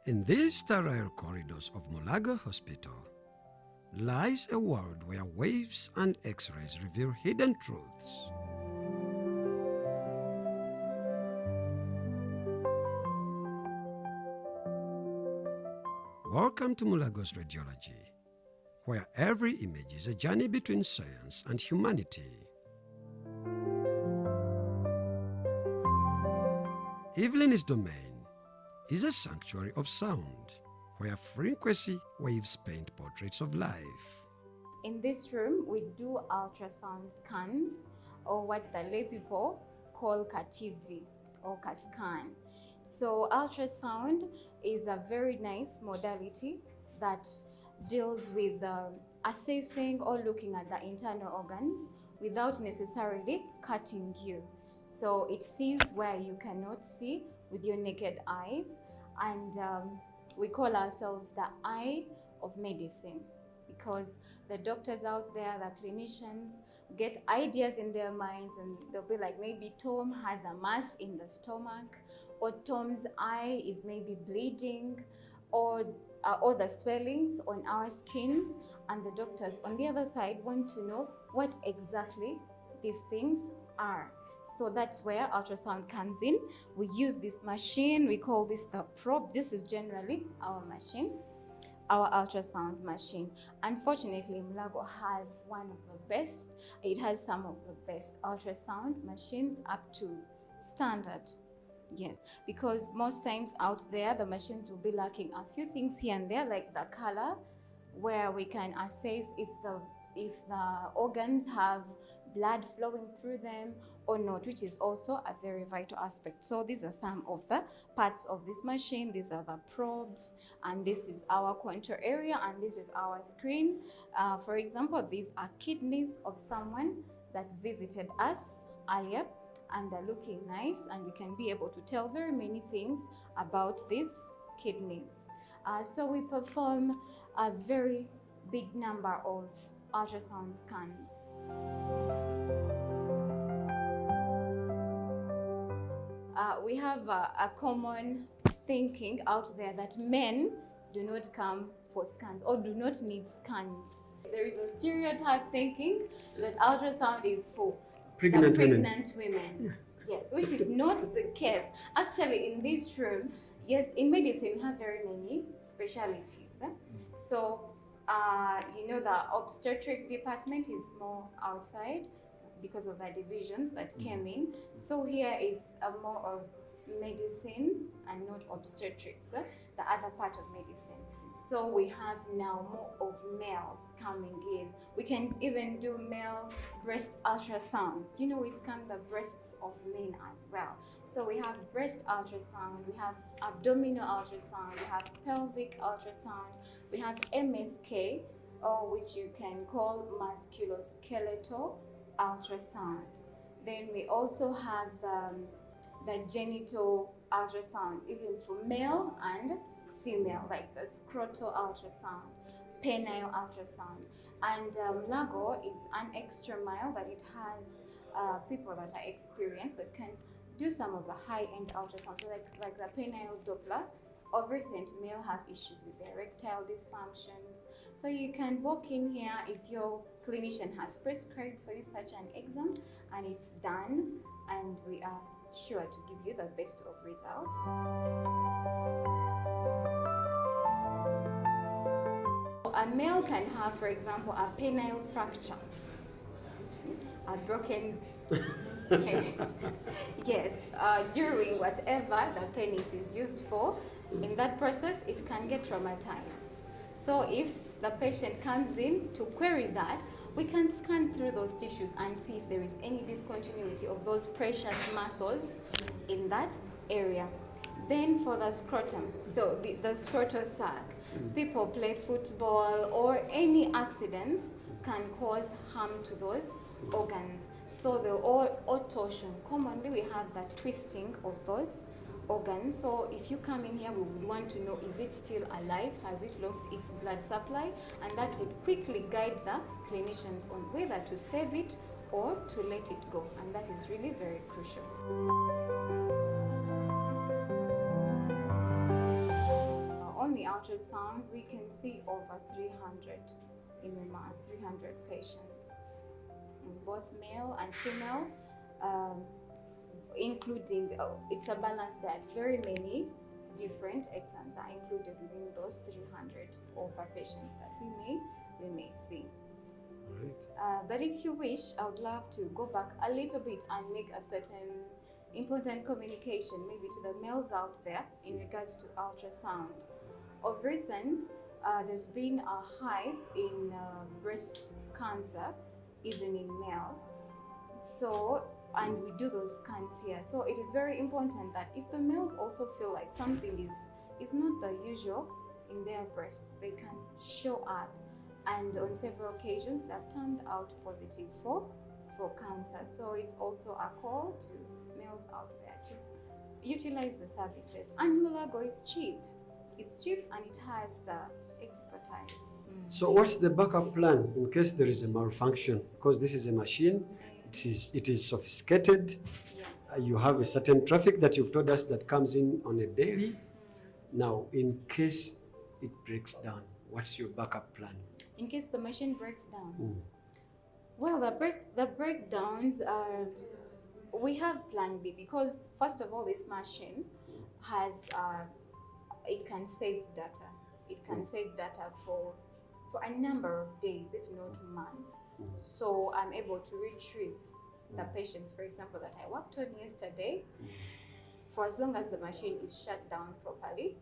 In these sterile corridors of Mulago Hospital lies a world where waves and X-rays reveal hidden truths. Welcome to Mulago's Radiology, where every image is a journey between science and humanity. Evelyn's domain is a sanctuary of sound, where frequency waves paint portraits of life. In this room, we do ultrasound scans, or what the lay people call CAT-TV or CAT-scan. So ultrasound is a very nice modality that deals with assessing or looking at the internal organs without necessarily cutting you. So it sees where you cannot see with your naked eyes, and we call ourselves the eye of medicine, because the doctors out there, the clinicians, get ideas in their minds and they'll be like, maybe Tom has a mass in the stomach, or Tom's eye is maybe bleeding, or the swellings on our skins, and the doctors on the other side want to know what exactly these things are. So that's where ultrasound comes in. We use this machine, we call this the probe. This is generally our machine, our ultrasound machine. Unfortunately, Mulago has one of the best. It has some of the best ultrasound machines up to standard. Yes, because most times out there, the machines will be lacking a few things here and there, like the color, where we can assess if the organs have blood flowing through them or not, which is also a very vital aspect. So these are some of the parts of this machine. These are the probes, and this is our control area, and this is our screen. For example, these are kidneys of someone that visited us earlier, and they're looking nice, and we can be able to tell very many things about these kidneys. So we perform a very big number of ultrasound scans. We have a common thinking out there that men do not come for scans or do not need scans. There is a stereotype thinking that ultrasound is for pregnant women. Yeah. Yes, which is not the case. Actually, in this room, yes, in medicine we have very many specialties. So, the obstetric department is more outside because of the divisions that came in. So here is a more of medicine and not obstetrics, the other part of medicine. So we have now more of males coming in. We can even do male breast ultrasound. We scan the breasts of men as well. So we have breast ultrasound, we have abdominal ultrasound, we have pelvic ultrasound, we have MSK, or which you can call musculoskeletal ultrasound. Then we also have the genital ultrasound, even for male and female, like the scrotal ultrasound, penile ultrasound. And Mulago is an extra mile that it has people that are experienced that can do some of the high-end ultrasound, so like the penile Doppler. Of recent, male have issues with their erectile dysfunctions. So you can walk in here if your clinician has prescribed for you such an exam, and it's done, and we are sure to give you the best of results. A male can have, for example, a penile fracture, a broken yes, during whatever the penis is used for. In that process, it can get traumatized. So if the patient comes in to query that, we can scan through those tissues and see if there is any discontinuity of those precious muscles in that area. Then for the scrotum, so the scrotal sac, people play football or any accidents can cause harm to those organs. So or torsion, commonly we have that twisting of those organs. So if you come in here, we would want to know, is it still alive? Has it lost its blood supply? And that would quickly guide the clinicians on whether to save it or to let it go. And that is really very crucial. ultrasound, we can see over 300 in a month, 300 patients, both male and female, including, it's a balanced diet. Very many different exams are included within those 300 over patients that we may see. Right. But if you wish, I would love to go back a little bit and make a certain important communication, maybe to the males out there, in regards to ultrasound. Of recent, there's been a hype in breast cancer, even in male. So, and we do those scans here. So it is very important that if the males also feel like something is not the usual in their breasts, they can show up. And on several occasions, they've turned out positive for cancer. So it's also a call to males out there to utilize the services. And Mulago is cheap. It's cheap and it has the expertise. So what's the backup plan in case there is a malfunction? Because this is a machine, it is sophisticated. Yes. You have a certain traffic that you've told us that comes in on a daily. Now, in case it breaks down, what's your backup plan? In case the machine breaks down. Well, the breakdowns are, we have plan B, because first of all, this machine has, it can save data. It can save data for a number of days, if not months. So I'm able to retrieve the patients, for example, that I worked on yesterday, for as long as the machine is shut down properly.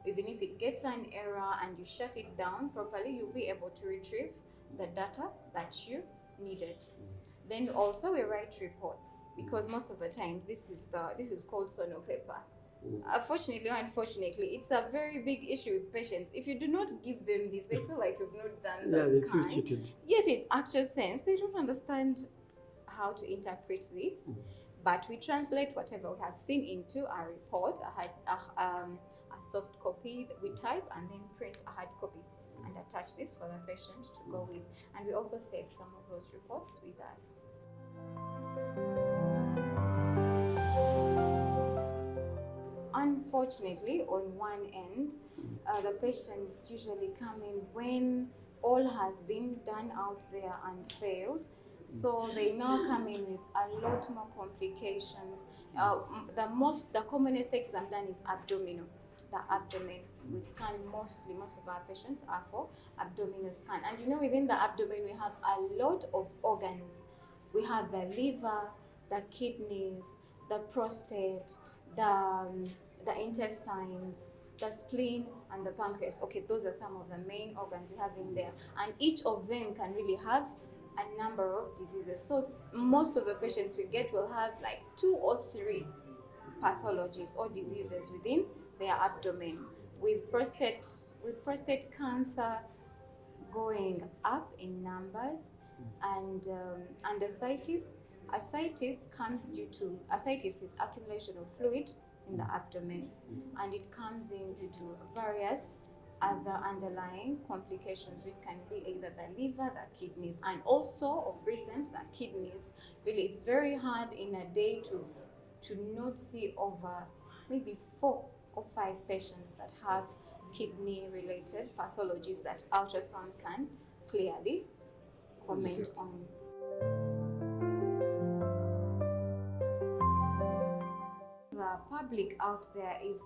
Even if it gets an error and you shut it down properly, you'll be able to retrieve the data that you needed. Then also we write reports, because most of the times this is called sono paper. Unfortunately or unfortunately, it's a very big issue with patients. If you do not give them this, they feel like you've not done the they scan. feel cheated. Yet in actual sense, they don't understand how to interpret this. But we translate whatever we have seen into a report, a soft copy that we type, and then print a hard copy and attach this for the patient to go with. And we also save some of those reports with us. Unfortunately, on one end, the patients usually come in when all has been done out there and failed. So they now come in with a lot more complications. The commonest exam done is abdominal. The abdomen, we scan most of our patients are for abdominal scan. And you know, within the abdomen, we have a lot of organs. We have the liver, the kidneys, the prostate, the intestines, the spleen, and the pancreas. Okay, those are some of the main organs we have in there. And each of them can really have a number of diseases. So most of the patients we get will have like 2 or 3 pathologies or diseases within their abdomen, with prostate cancer going up in numbers, and ascites. Ascites comes due to, ascites is accumulation of fluid in the abdomen, and it comes in due to various other underlying complications, which can be either the liver, the kidneys, and also of recent the kidneys. Really, it's very hard in a day to not see over maybe 4 or 5 patients that have kidney-related pathologies that ultrasound can clearly comment on. The public out there is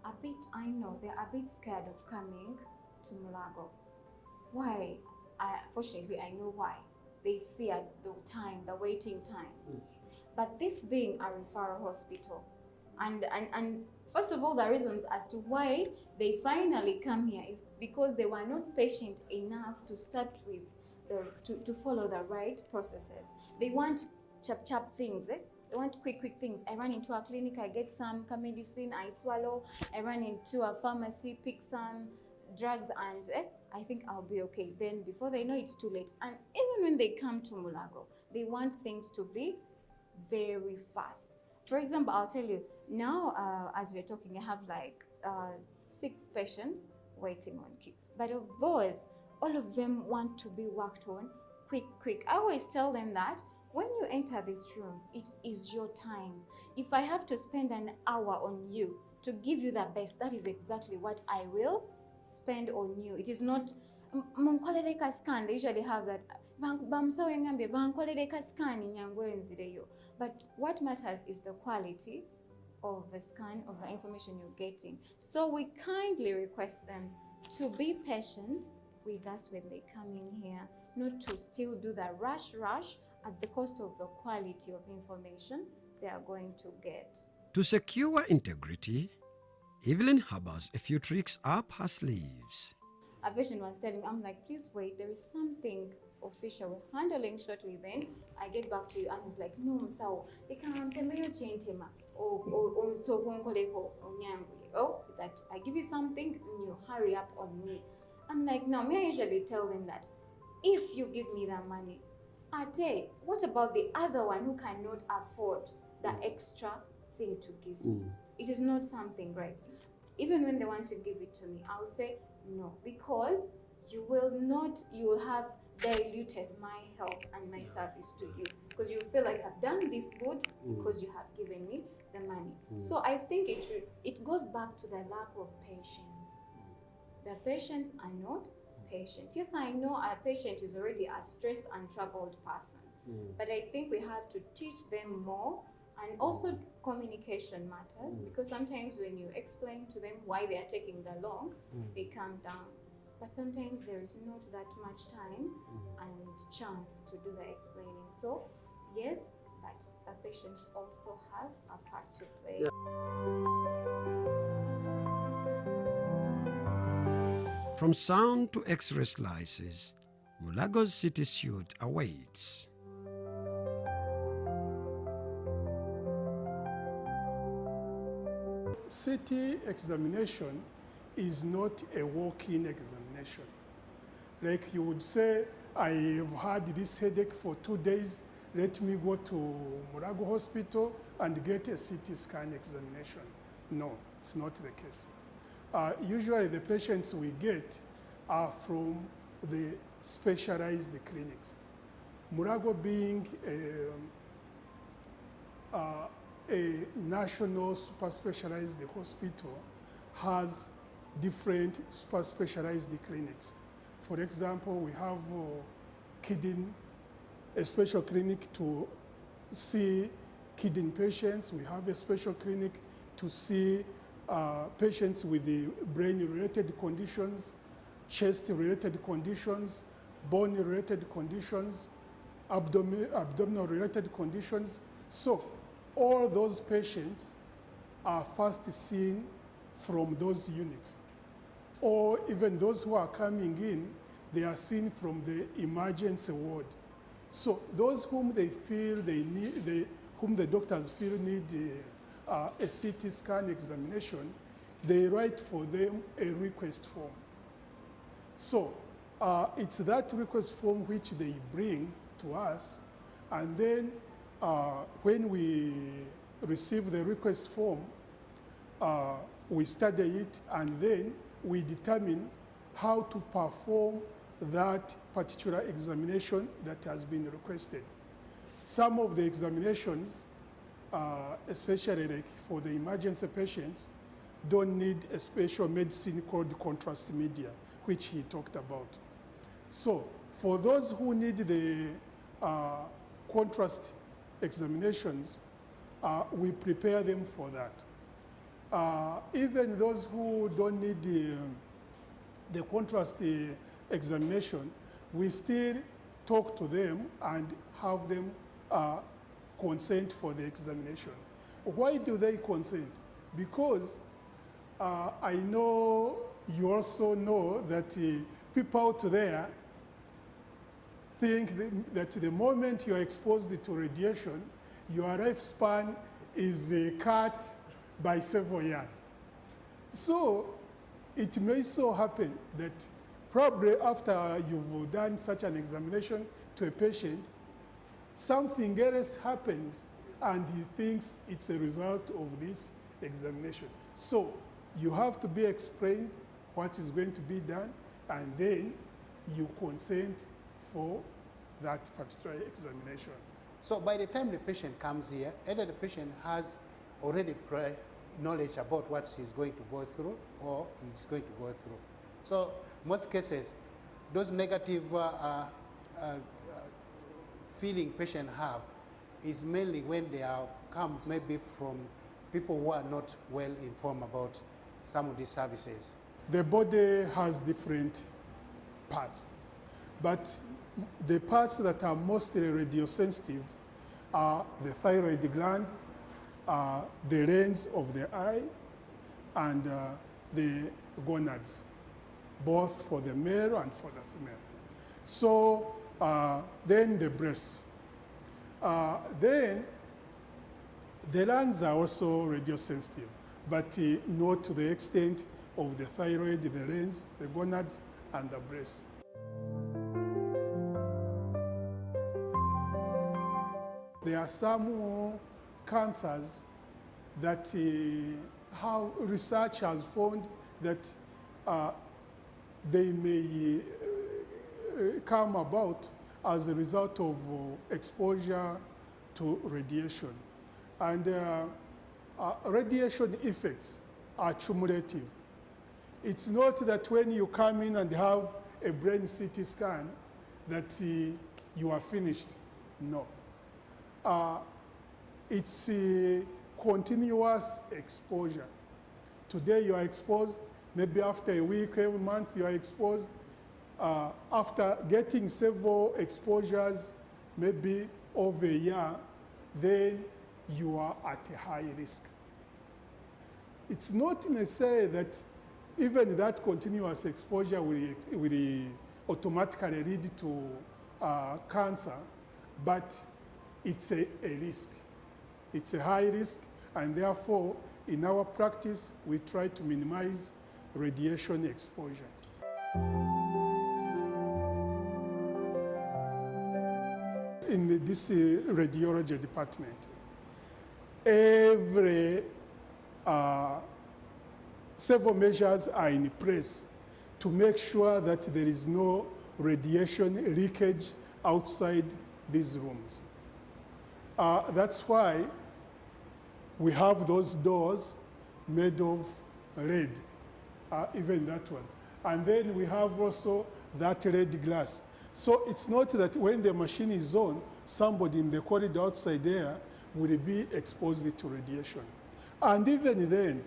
a bit, I know, they're a bit scared of coming to Mulago. Why? Fortunately, I know why. They fear the waiting time. But this being a referral hospital, and first of all, the reasons as to why they finally come here is because they were not patient enough to start with to follow the right processes. They want chap things, They want quick things. I run into a clinic, I get some medicine, I swallow. I run into a pharmacy, pick some drugs, and I think I'll be okay. Then before they know, it's too late. And even when they come to Mulago, they want things to be very fast. For example, I'll tell you, now as we're talking, I have like 6 patients waiting on queue. But of those, all of them want to be worked on quick. I always tell them that when you enter this room, it is your time. If I have to spend an hour on you, to give you the best. That is exactly what I will spend on you. It is not munkolere ka scan. They usually have that. But what matters is the quality of the scan, of the information you're getting. So we kindly request them to be patient with us when they come in here, not to still do the rush at the cost of the quality of information they are going to get. To secure integrity, Evelyn harbors a few tricks up her sleeves. A patient was telling me, I'm like, please wait, there is something official we're handling shortly, then I get back to you. And he's like, no, Musao, they can't tell me that I give you something and you hurry up on me. I'm like, no, me I usually tell them that if you give me the money, Ate, what about the other one who cannot afford the extra thing to give me? It is not something great. Even when they want to give it to me, I'll say no, because you will have diluted my help and my service to you, because you feel like I've done this good because you have given me the money. So I think it goes back to the lack of patience. The patients are not patient. Yes, I know a patient is already a stressed and troubled person, but I think we have to teach them more. And also communication matters, because sometimes when you explain to them why they are taking the long, they calm down. But sometimes there is not that much time and chance to do the explaining. So yes, but the patients also have a part to play. From sound to X-ray slices, Mulago's city suit awaits. CT examination is not a walk-in examination. Like you would say, I've had this headache for 2 days, let me go to Mulago Hospital and get a CT scan examination. No, it's not the case. Usually the patients we get are from the specialized clinics. Mulago being a national super specialized hospital has different super specialized clinics. For example, we have a special clinic to see kidney patients. We have a special clinic to see patients with the brain-related conditions, chest-related conditions, bone-related conditions, abdominal-related conditions. So all those patients are first seen from those units. Or even those who are coming in, they are seen from the emergency ward. So those whom they feel they need, whom the doctors feel need a CT scan examination, they write for them a request form. So it's that request form which they bring to us, and then when we receive the request form, we study it, and then we determine how to perform that particular examination that has been requested. Some of the examinations, especially like for the emergency patients, don't need a special medicine called contrast media, which he talked about. So for those who need the contrast examinations, we prepare them for that. Even those who don't need the contrast examination, we still talk to them and have them consent for the examination. Why do they consent? Because I know you also know that people out there think that the moment you are exposed to radiation, your lifespan is cut by several years. So it may so happen that probably after you've done such an examination to a patient, something else happens and he thinks it's a result of this examination. So you have to be explained what is going to be done, and then you consent for that particular examination. So by the time the patient comes here, either the patient has already knowledge about what she's going to go through or he's going to go through. So most cases, those negative feeling patients have is mainly when they have come maybe from people who are not well informed about some of these services. The body has different parts, but the parts that are mostly radiosensitive are the thyroid gland, the lens of the eye, and the gonads, both for the male and for the female. So then the breasts. Then the lungs are also radiosensitive, but not to the extent of the thyroid, the lens, the gonads, and the breast. There are some cancers that how research has found that they may come about as a result of exposure to radiation. And radiation effects are cumulative. It's not that when you come in and have a brain CT scan that you are finished. No. It's a continuous exposure. Today you are exposed, maybe after a week, every month you are exposed. After getting several exposures, maybe over a year, then you are at a high risk. It's not necessary that even that continuous exposure will automatically lead to cancer, but it's a risk. It's a high risk, and therefore, in our practice, we try to minimize radiation exposure. In this radiology department, several measures are in place to make sure that there is no radiation leakage outside these rooms. That's why we have those doors made of lead, even that one. And then we have also that lead glass. So it's not that when the machine is on, somebody in the corridor outside there will be exposed to radiation. And even then,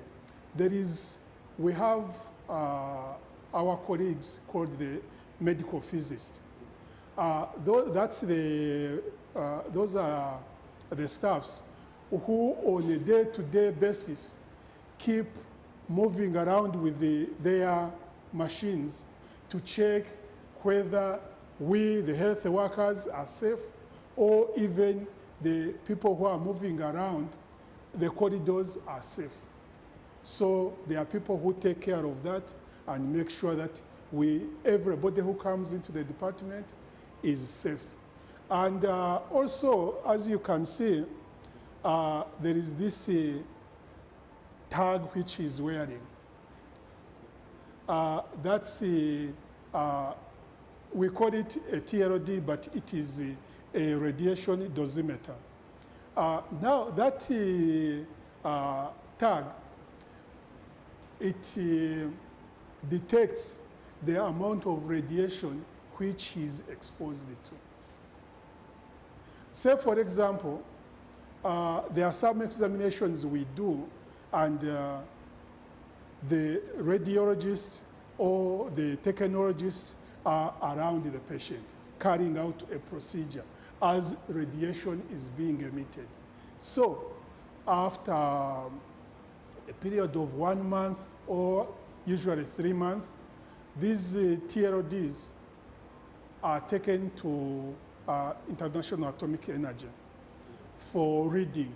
we have our colleagues called the medical physicists. Those are the staffs who on a day-to-day basis keep moving around with their machines to check whether we, the health workers, are safe, or even the people who are moving around the corridors are safe. So there are people who take care of that and make sure that everybody who comes into the department is safe. And also, as you can see, there is this tag which he's wearing. We call it a TLD, but it is a radiation dosimeter. Now that tag, it detects the amount of radiation which he's exposed to. Say, for example, there are some examinations we do, and the radiologist or the technologist are around the patient, carrying out a procedure as radiation is being emitted. So after a period of 1 month or usually 3 months, these TLDs are taken to International Atomic Energy for reading.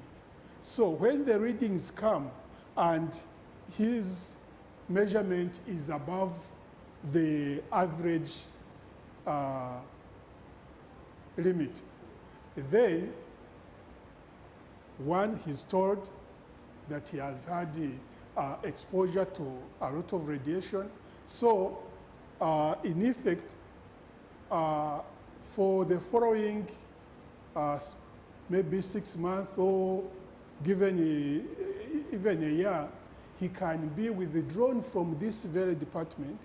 So when the readings come and his measurement is above the average limit, then he's told that he has had exposure to a lot of radiation. So in effect, for the following maybe 6 months, or given even a year, he can be withdrawn from this very department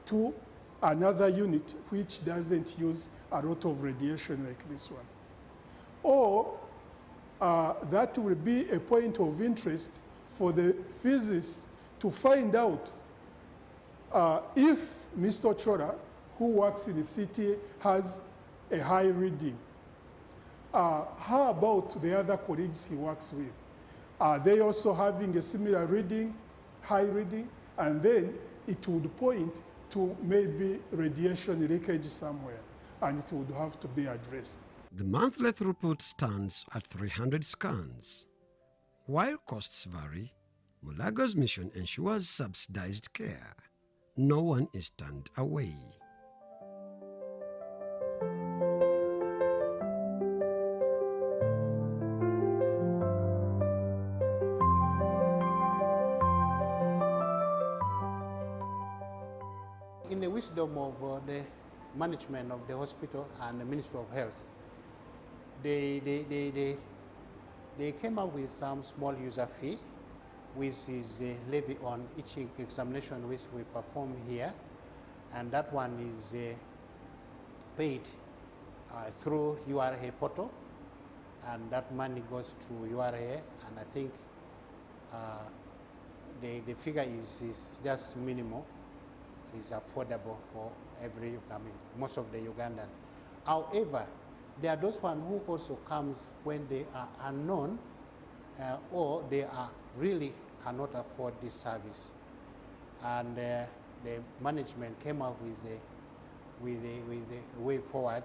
to another unit which doesn't use a lot of radiation like this one. Or that will be a point of interest for the physicists to find out if Mr. Chora, who works in the city, has a high reading. How about the other colleagues he works with? Are they also having a similar reading, high reading? And then it would point to maybe radiation leakage somewhere, and it would have to be addressed. The monthly throughput stands at 300 scans. While costs vary, Mulago's mission ensures subsidized care. No one is turned away. In the wisdom of the management of the hospital and the Ministry of Health, they came up with some small user fee, which is levied on each examination which we perform here, and that one is paid through URA portal, and that money goes to URA, and I think the figure is just minimal. Is affordable for every, most of the Ugandan. However, there are those one who also comes when they are unknown or they are really cannot afford this service. And the management came up with a way forward,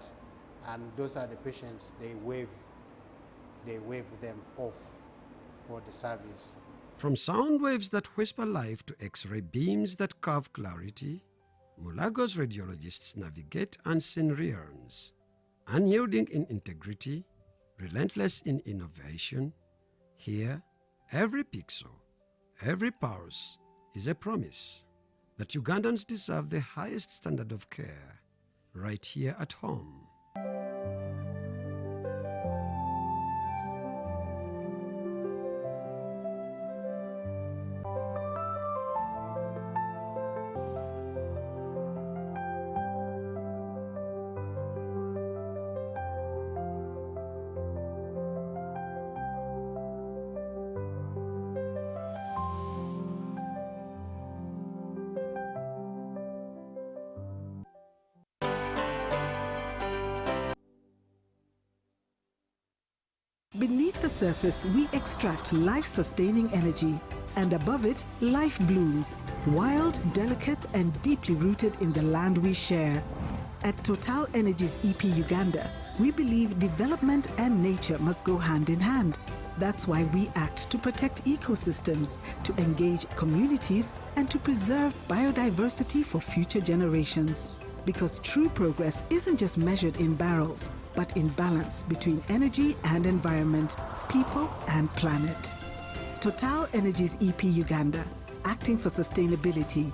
and those are the patients they waive them off for the service. From sound waves that whisper life to X-ray beams that carve clarity, Mulago's radiologists navigate unseen realms. Unyielding in integrity, relentless in innovation, here, every pixel, every pulse is a promise that Ugandans deserve the highest standard of care right here at home. Beneath the surface, we extract life-sustaining energy, and above it, life blooms, wild, delicate, and deeply rooted in the land we share. At Total Energies EP Uganda, we believe development and nature must go hand in hand. That's why we act to protect ecosystems, to engage communities, and to preserve biodiversity for future generations. Because true progress isn't just measured in barrels, but in balance between energy and environment, people and planet. Total Energies EP Uganda, acting for sustainability.